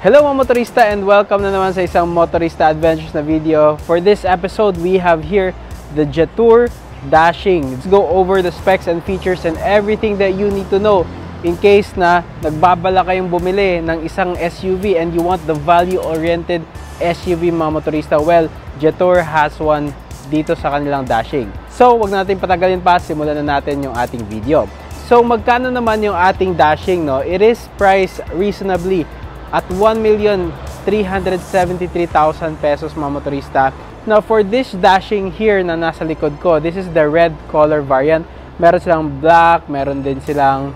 Hello mga motorista and welcome na naman sa isang Motorista Adventures na video. For this episode, we have here the Jetour Dashing. Let's go over the specs and features and everything that you need to know in case na nagbabala kayong bumili ng isang SUV and you want the value-oriented SUV mga motorista. Well, Jetour has one dito sa kanilang Dashing. So, wag natin patagalin pa, simulan na natin yung ating video. So, magkano naman yung ating Dashing, no? It is priced reasonably at 1,373,000 pesos mga motorista. Now, for this Dashing here na nasa likod ko, this is the red color variant. Meron silang black, meron din silang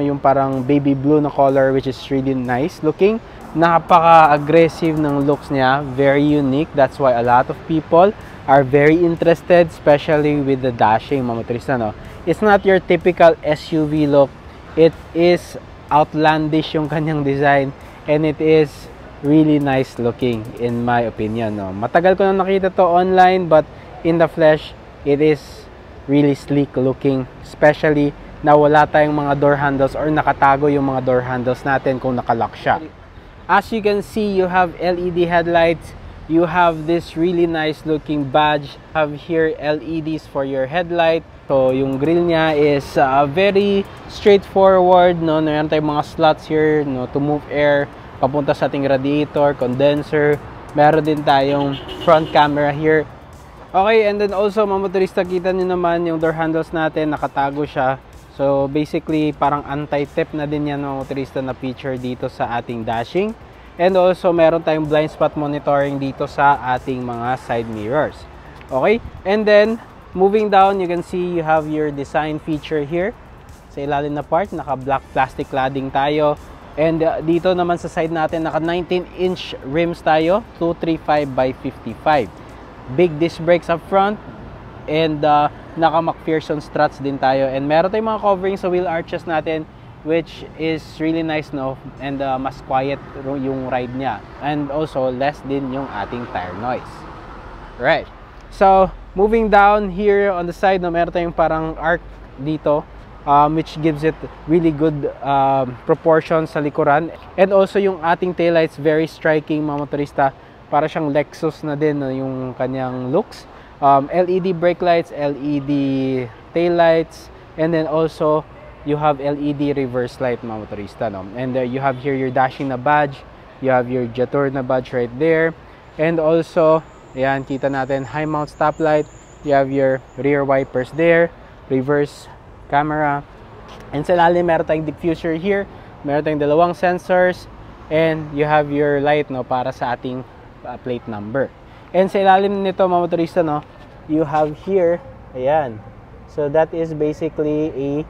yung parang baby blue na color, which is really nice looking. Napaka-aggressive ng looks niya, very unique. That's why a lot of people are very interested, especially with the Dashing mga motorista, no? It's not your typical SUV look. It is outlandish yung kanyang design and it is really nice looking in my opinion, no? Matagal ko na nakita to online, but in the flesh, it is really sleek looking, especially na wala tayong mga door handles or nakatago yung mga door handles natin kung nakalock siya. As you can see, you have LED headlights. You have this really nice looking badge. Have here LEDs for your headlight. So yung grill niya is very straightforward, no? Meron tayong mga slots here, no, to move air papunta sa ating radiator, condenser. Meron din tayong front camera here. Okay, and then also mga motorista, kita nyo naman yung door handles natin, nakatago siya. So basically parang anti-tip na din yan mga motorista na feature dito sa ating Dashing. And also, meron tayong blind spot monitoring dito sa ating mga side mirrors. Okay? And then, moving down, you can see you have your design feature here. Sa ilalim na part, naka-black plastic cladding tayo. And dito naman sa side natin, naka 19-inch rims tayo, 235 by 55. Big disc brakes up front. And naka McPherson struts din tayo. And meron tayong mga covering sa wheel arches natin, which is really nice, no? And mas quiet yung ride niya. And also, less din yung ating tire noise. Right. So, moving down here on the side, no, meron tayong parang arc dito, which gives it really good proportions sa likuran. And also, yung ating taillights, very striking mga motorista. Para siyang Lexus na din, no, yung kanyang looks. LED brake lights, LED taillights, and then also, you have LED reverse light mga motorista, no? And you have here your Dashing na badge, you have your Jetour na badge right there, and also ayan, kita natin high mount stoplight, you have your rear wipers there, reverse camera, and sa ilalim meron tayong diffuser here, meron tayong dalawang sensors, and you have your light, no, para sa ating plate number. And sa ilalim nito mga motorista, no, you have here, ayan, so that is basically a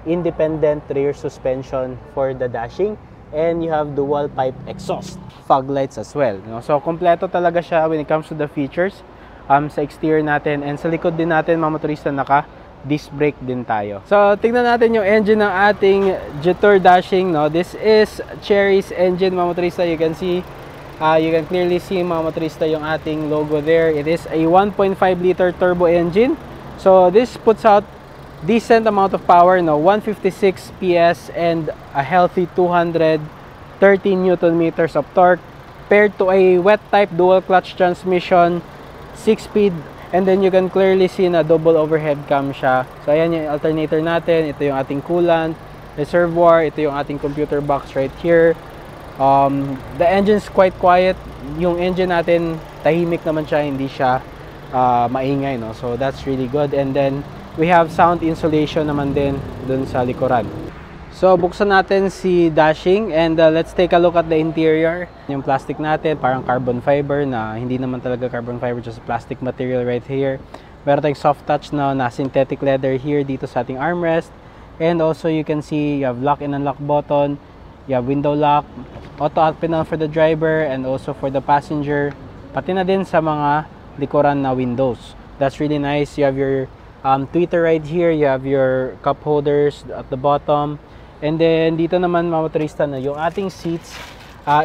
independent rear suspension for the Dashing, and you have dual pipe exhaust, fog lights as well, no? So kompleto talaga siya when it comes to the features sa exterior natin, and sa likod din natin mga motorista, naka disc brake din tayo. So tingnan natin yung engine ng ating Jetour Dashing, no? This is Chery's engine mga motorista. You can see, you can clearly see mga motorista yung ating logo there. It is a 1.5 liter turbo engine, so this puts out decent amount of power, no, 156 PS and a healthy 213 Newton meters of torque, paired to a wet type dual clutch transmission, 6-speed, and then you can clearly see na double overhead cam siya. So ayan yung alternator natin, ito yung ating coolant reservoir, ito yung ating computer box right here. The engine is quite quiet. Yung engine natin tahimik naman siya, hindi siya maingay, no, so that's really good. And then we have sound insulation naman din dun sa likuran. So, buksan natin si Dashing and let's take a look at the interior. Yung plastic natin, parang carbon fiber na hindi naman talaga carbon fiber, just plastic material right here. Meron tayong soft touch na synthetic leather here dito sa ating armrest. And also, you can see you have lock and unlock button, you have window lock, auto up and down for the driver and also for the passenger. Pati na din sa mga likuran na windows. That's really nice. You have your tweeter right here, you have your cup holders at the bottom, and then dito naman mga motorista, na yung ating seats,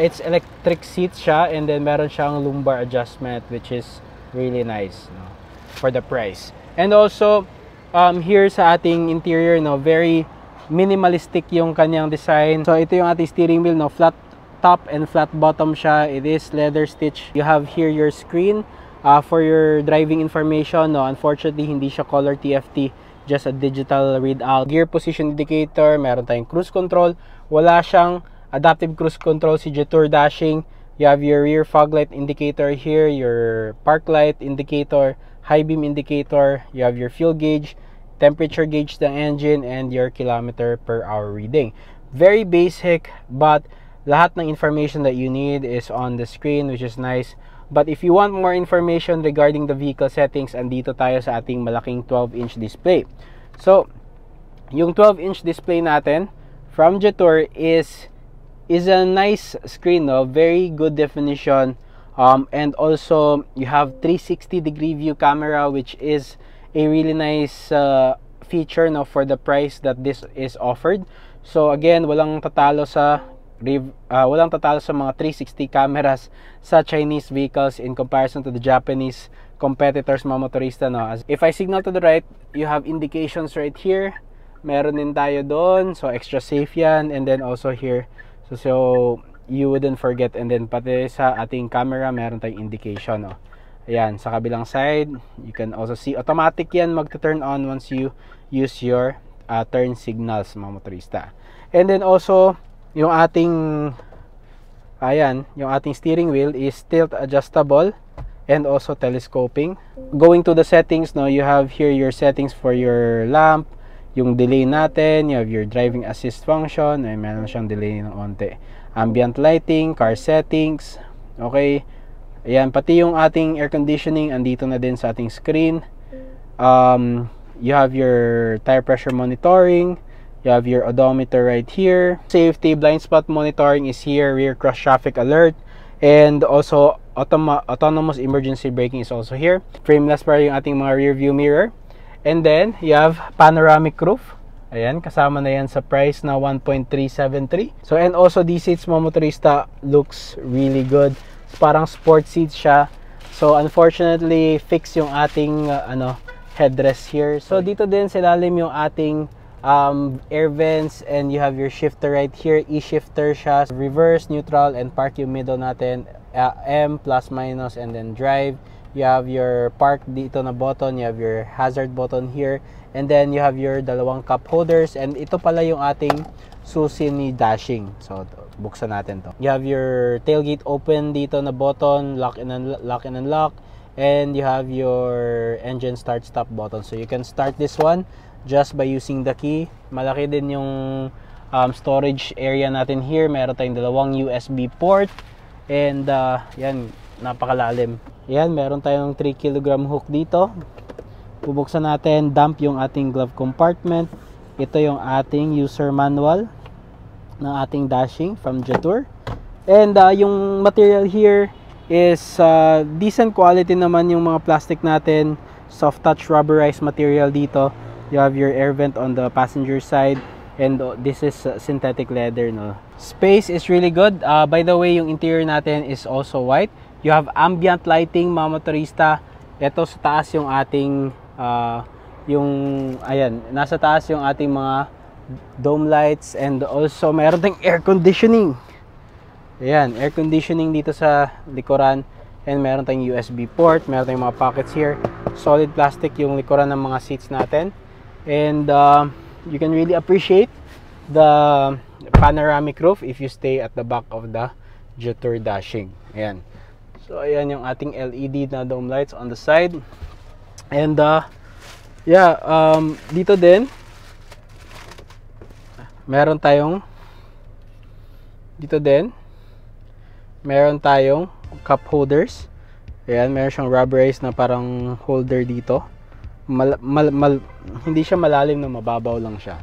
it's electric seats siya, and then meron siyang lumbar adjustment, which is really nice, no, for the price. And also here sa ating interior, no, very minimalistic yung kanyang design. So ito yung ating steering wheel, no, flat top and flat bottom siya. It is leather stitch. You have here your screen for your driving information. No, unfortunately, hindi siya color TFT. Just a digital readout. Gear position indicator. Meron tayong cruise control. Wala siyang adaptive cruise control si Jetour Dashing. You have your rear fog light indicator here, your park light indicator, high beam indicator. You have your fuel gauge, temperature gauge ng engine, and your kilometer per hour reading. Very basic, but lahat ng information that you need is on the screen, which is nice. But if you want more information regarding the vehicle settings, andito tayo sa ating malaking 12-inch display. So, yung 12-inch display natin from Jetour is a nice screen, no? Very good definition, and also you have 360-degree view camera, which is a really nice feature, no, for the price that this is offered. So again, walang tatalo sa mga 360 cameras sa Chinese vehicles in comparison to the Japanese competitors, mga motorista, no? As if I signal to the right, you have indications right here. Meron din tayo doon, so extra safe yan. And then also here, so you wouldn't forget. And then pati sa ating camera, meron tayong indication, no? Ayan, sa kabilang side, you can also see automatic yan magta-turn on once you use your turn signals, mga motorista. And then also, yung ating steering wheel is tilt adjustable and also telescoping. Going to the settings, no, you have here your settings for your lamp, yung delay natin, you have your driving assist function, ay meron siyang delay ng onte. Ambient lighting, car settings, okay. Ayan, pati yung ating air conditioning andito na din sa ating screen. You have your tire pressure monitoring, you have your odometer right here. Safety blind spot monitoring is here, rear cross traffic alert, and also autonomous emergency braking is also here. Frameless pa yung ating mga rear view mirror. And then, you have panoramic roof. Ayan, kasama na yan sa price na 1.373. So, and also, these seats, mga motorista, looks really good. Parang sport seats siya. So, unfortunately, fix yung ating, headrest here. So, dito din, silalim yung ating air vents. And you have your shifter right here. E-shifter siya. Reverse, neutral, and park yung middle natin. M, plus, minus, and then drive. You have your park dito na button, you have your hazard button here, and then you have your dalawang cup holders, and ito pala yung ating susi ni Dashing. So buksan natin to. You have your tailgate open dito na button, lock and unlock, and you have your engine start stop button. So you can start this one just by using the key. Malaki din yung storage area natin here. Meron tayong dalawang USB port, and yan, napakalalim. Yan, meron tayong 3 kg hook dito. Bubuksan natin, dump yung ating glove compartment. Ito yung ating user manual ng ating Dashing from Jetour. And yung material here is decent quality naman yung mga plastic natin. Soft touch rubberized material dito. You have your air vent on the passenger side. And this is synthetic leather, no? Space is really good. By the way, yung interior natin is also white. You have ambient lighting, mga motorista. Ito sa taas yung ating nasa taas yung ating mga dome lights, and also meron tayong air conditioning. Ayan, air conditioning dito sa likuran, and meron tayong USB port, meron tayong mga pockets here. Solid plastic yung likuran ng mga seats natin. And you can really appreciate the panoramic roof if you stay at the back of the Jetour Dashing. Ayan. So, ayan yung ating LED na dome lights on the side. And, dito din, meron tayong cup holders. Ayan, meron siyang rubberized na parang holder dito. Hindi siya malalim, na mababaw lang siya.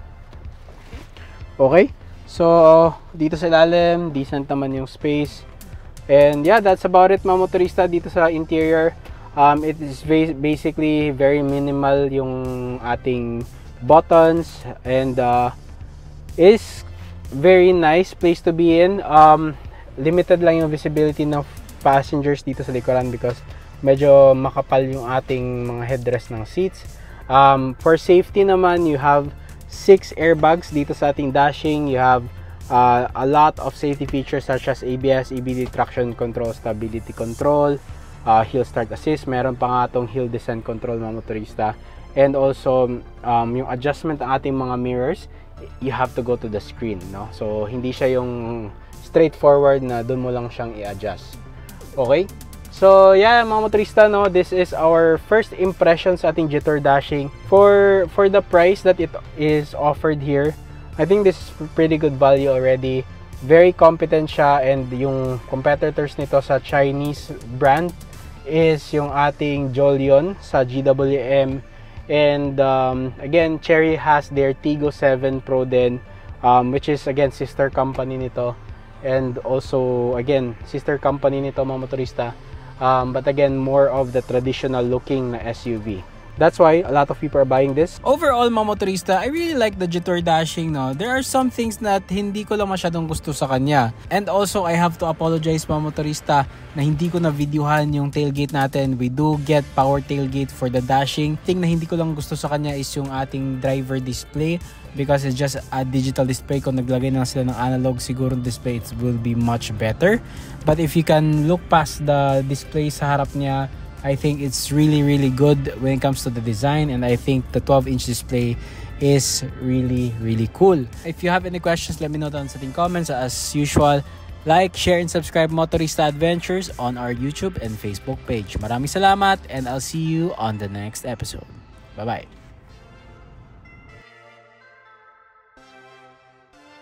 Okay? So, dito sa ilalim, decent naman yung space. And yeah, that's about it, mga motorista, dito sa interior. It is basically very minimal yung ating buttons, and is very nice place to be in. Limited lang yung visibility ng passengers dito sa likuran because medyo makapal yung ating mga headrest ng seats. For safety naman, you have 6 airbags dito sa ating Dashing. You have A lot of safety features such as ABS, EBD, traction control, stability control, hill start assist. Meron pa nga itong hill descent control, mga motorista. And also, yung adjustment ng ating mga mirrors, you have to go to the screen, no? So, hindi siya yung straightforward na doon mo lang siyang i-adjust. Okay? So, yeah, mga motorista, no, this is our first impression sa ating Jetour dashing. For the price that it is offered here, I think this is pretty good value already. Very competent siya, and yung competitors nito sa Chinese brand is yung ating Jolion sa GWM. And again, Chery has their Tigo 7 Pro din, which is again sister company nito. And also again, sister company nito, mga motorista. But again, more of the traditional looking na SUV. That's why a lot of people are buying this. Overall, mga motorista, I really like the Jetour dashing, no? There are some things that hindi ko lang masyadong gusto sa kanya. And also, I have to apologize, mga motorista, na hindi ko na videohan yung tailgate natin. We do get power tailgate for the dashing. Thing na hindi ko lang gusto sa kanya is yung ating driver display, because it's just a digital display. Kung naglagay na sila ng analog, siguro display, it will be much better. But if you can look past the display sa harap niya, I think it's really good when it comes to the design, and I think the 12-inch display is really cool. If you have any questions, let me know down sa ating comments. As usual, like, share, and subscribe Motorista Adventures on our YouTube and Facebook page. Maraming salamat, and I'll see you on the next episode. Bye-bye.